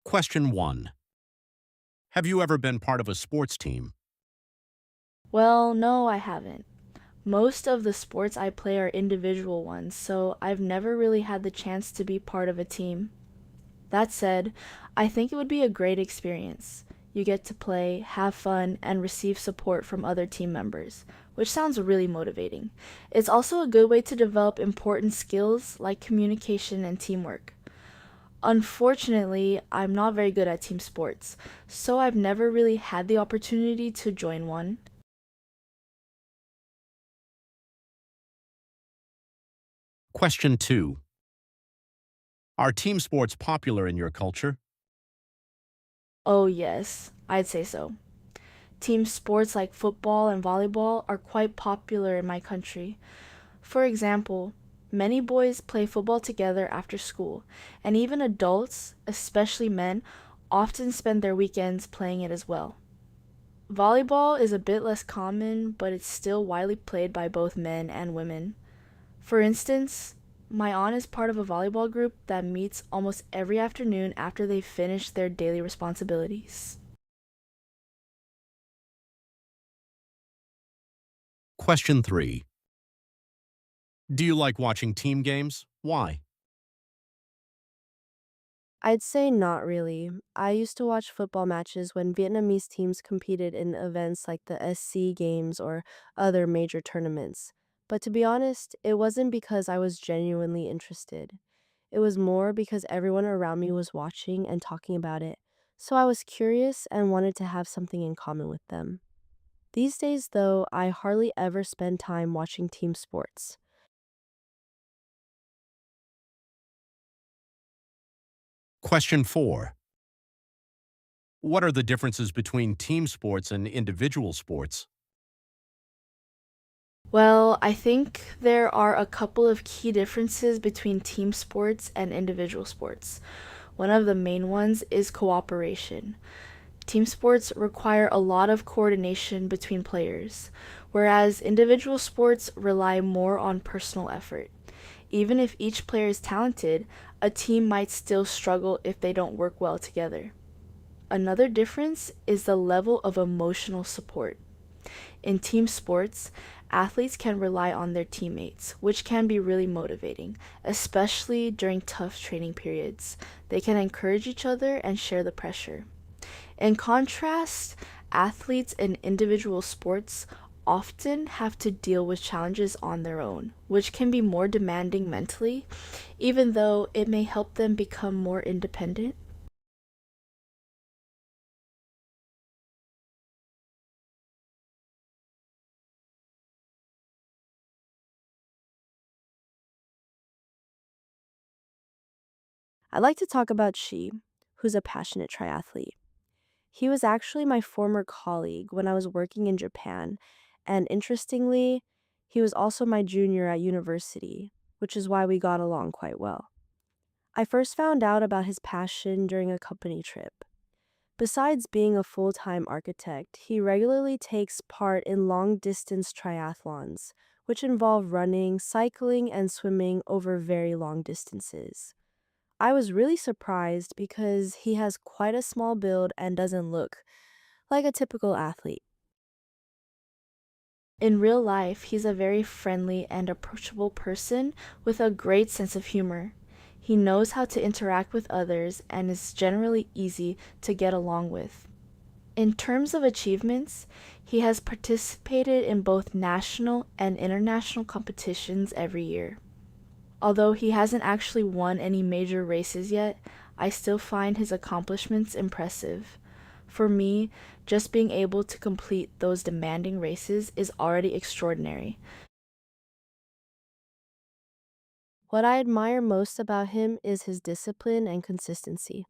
Question 1. Have you ever been part of a sports team? Well, no, I haven't. Most of the sports I play are individual ones, so I've never really had the chance to be part of a team. That said, I think it would be a great experience. You get to play, have fun, and receive support from other team members, which sounds really motivating. It's also a good way to develop important skills like communication and teamwork. Unfortunately, I'm not very good at team sports, so I've never really had the opportunity to join one. Question 2. Are team sports popular in your culture? Oh, yes, I'd say so. Team sports like football and volleyball are quite popular in my country. For example, many boys play football together after school, and even adults, especially men, often spend their weekends playing it as well. Volleyball is a bit less common, but it's still widely played by both men and women. For instance, my aunt is part of a volleyball group that meets almost every afternoon after they finish their daily responsibilities. Question 3. Do you like watching team games? Why? I'd say not really. I used to watch football matches when Vietnamese teams competed in events like the SC Games or other major tournaments. But to be honest, it wasn't because I was genuinely interested. It was more because everyone around me was watching and talking about it. So I was curious and wanted to have something in common with them. These days, though, I hardly ever spend time watching team sports. Question 4. What are the differences between team sports and individual sports? Well, I think there are a couple of key differences between team sports and individual sports. One of the main ones is cooperation. Team sports require a lot of coordination between players, whereas individual sports rely more on personal effort. Even if each player is talented, a team might still struggle if they don't work well together. Another difference is the level of emotional support. In team sports, athletes can rely on their teammates, which can be really motivating, especially during tough training periods. They can encourage each other and share the pressure. In contrast, athletes in individual sports often have to deal with challenges on their own, which can be more demanding mentally, even though it may help them become more independent. I'd like to talk about Shi, who's a passionate triathlete. He was actually my former colleague when I was working in Japan, and interestingly, he was also my junior at university, which is why we got along quite well. I first found out about his passion during a company trip. Besides being a full time architect, he regularly takes part in long distance triathlons, which involve running, cycling, and swimming over very long distances. I was really surprised because he has quite a small build and doesn't look like a typical athlete. In real life, he's a very friendly and approachable person with a great sense of humor. He knows how to interact with others and is generally easy to get along with. In terms of achievements, he has participated in both national and international competitions every year. Although he hasn't actually won any major races yet, I still find his accomplishments impressive. For me, just being able to complete those demanding races is already extraordinary. What I admire most about him is his discipline and consistency.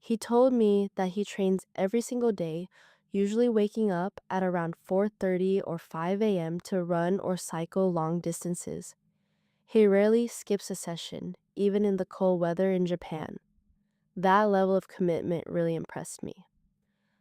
He told me that he trains every single day, usually waking up at around 4:30 or 5 a.m. to run or cycle long distances. He rarely skips a session, even in the cold weather in Japan. That level of commitment really impressed me.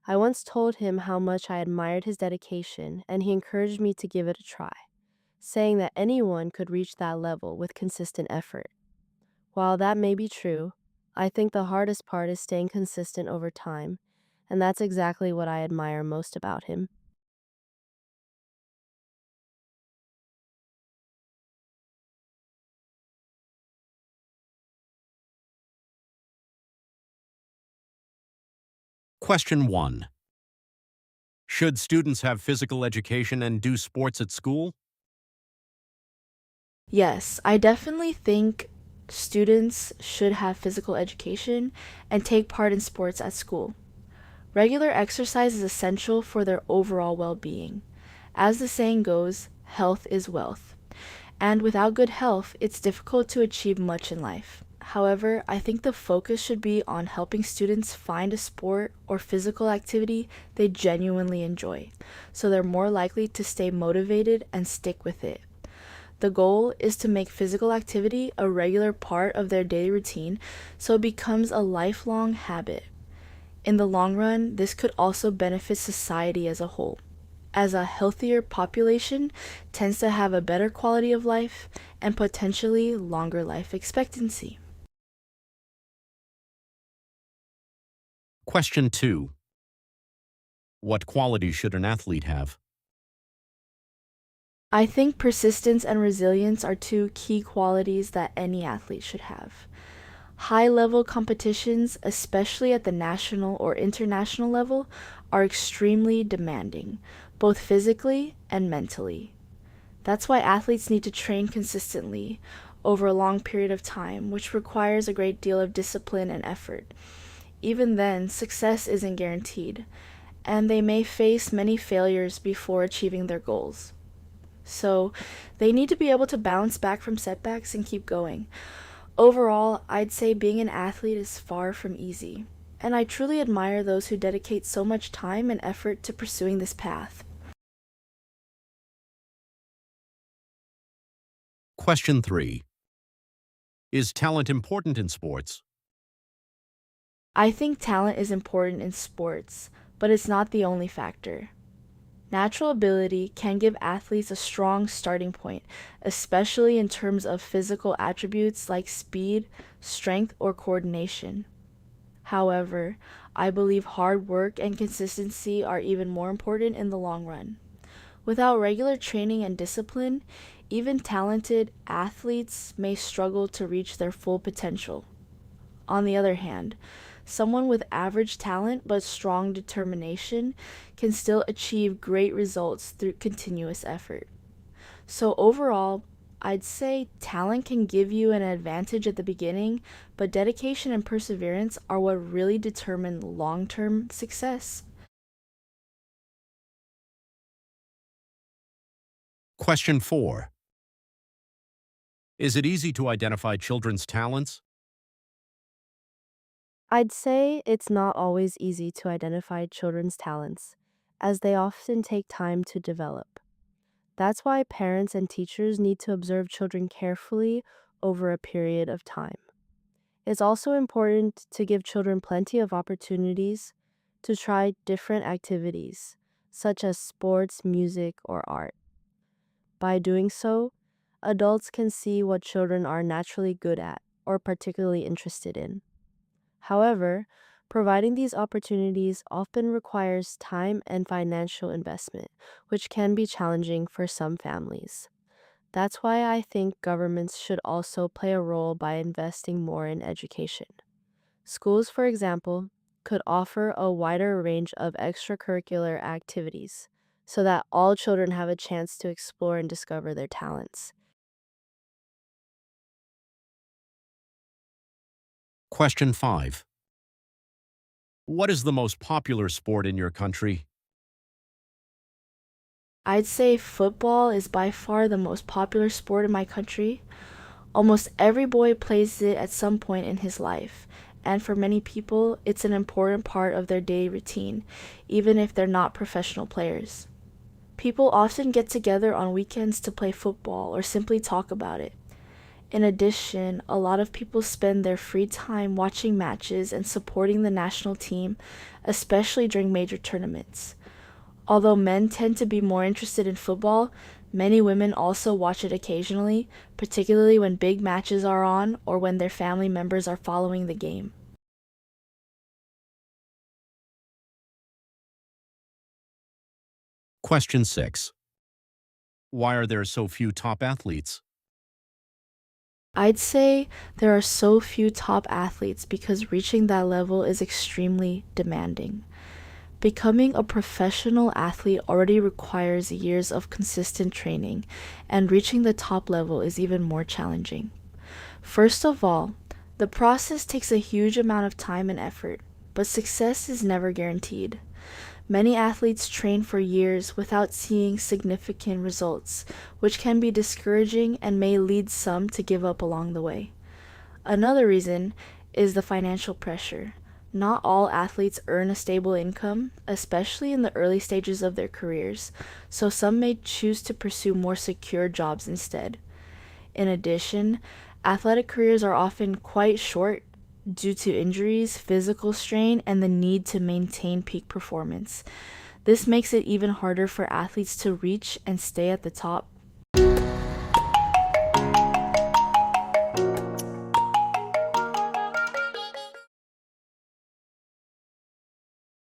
I once told him how much I admired his dedication, and he encouraged me to give it a try, saying that anyone could reach that level with consistent effort. While that may be true, I think the hardest part is staying consistent over time, and that's exactly what I admire most about him. Question 1. Should students have physical education and do sports at school? Yes, I definitely think students should have physical education and take part in sports at school. Regular exercise is essential for their overall well being. As the saying goes, health is wealth. And without good health, it's difficult to achieve much in life. However, I think the focus should be on helping students find a sport or physical activity they genuinely enjoy, so they're more likely to stay motivated and stick with it. The goal is to make physical activity a regular part of their daily routine so it becomes a lifelong habit. In the long run, this could also benefit society as a whole, as a healthier population tends to have a better quality of life and potentially longer life expectancy. Question 2. What qualities should an athlete have? I think persistence and resilience are two key qualities that any athlete should have. High level competitions, especially at the national or international level, are extremely demanding, both physically and mentally. That's why athletes need to train consistently over a long period of time, which requires a great deal of discipline and effort. Even then, success isn't guaranteed, and they may face many failures before achieving their goals. So, they need to be able to bounce back from setbacks and keep going. Overall, I'd say being an athlete is far from easy, and I truly admire those who dedicate so much time and effort to pursuing this path. Question 3. Is talent important in sports? I think talent is important in sports, but it's not the only factor. Natural ability can give athletes a strong starting point, especially in terms of physical attributes like speed, strength, or coordination. However, I believe hard work and consistency are even more important in the long run. Without regular training and discipline, even talented athletes may struggle to reach their full potential. On the other hand, someone with average talent but strong determination can still achieve great results through continuous effort. So, overall, I'd say talent can give you an advantage at the beginning, but dedication and perseverance are what really determine long term success. Question 4. Is it easy to identify children's talents? I'd say it's not always easy to identify children's talents, as they often take time to develop. That's why parents and teachers need to observe children carefully over a period of time. It's also important to give children plenty of opportunities to try different activities, such as sports, music, or art. By doing so, adults can see what children are naturally good at or particularly interested in. However, providing these opportunities often requires time and financial investment, which can be challenging for some families. That's why I think governments should also play a role by investing more in education. Schools, for example, could offer a wider range of extracurricular activities so that all children have a chance to explore and discover their talents. Question 5. What is the most popular sport in your country? I'd say football is by far the most popular sport in my country. Almost every boy plays it at some point in his life, and for many people, it's an important part of their daily routine, even if they're not professional players. People often get together on weekends to play football or simply talk about it. In addition, a lot of people spend their free time watching matches and supporting the national team, especially during major tournaments. Although men tend to be more interested in football, many women also watch it occasionally, particularly when big matches are on or when their family members are following the game. Question 6. Why are there so few top athletes? I'd say there are so few top athletes because reaching that level is extremely demanding. Becoming a professional athlete already requires years of consistent training, and reaching the top level is even more challenging. First of all, the process takes a huge amount of time and effort, but success is never guaranteed. Many athletes train for years without seeing significant results, which can be discouraging and may lead some to give up along the way. Another reason is the financial pressure. Not all athletes earn a stable income, especially in the early stages of their careers, so some may choose to pursue more secure jobs instead. In addition, athletic careers are often quite short due to injuries, physical strain, and the need to maintain peak performance. This makes it even harder for athletes to reach and stay at the top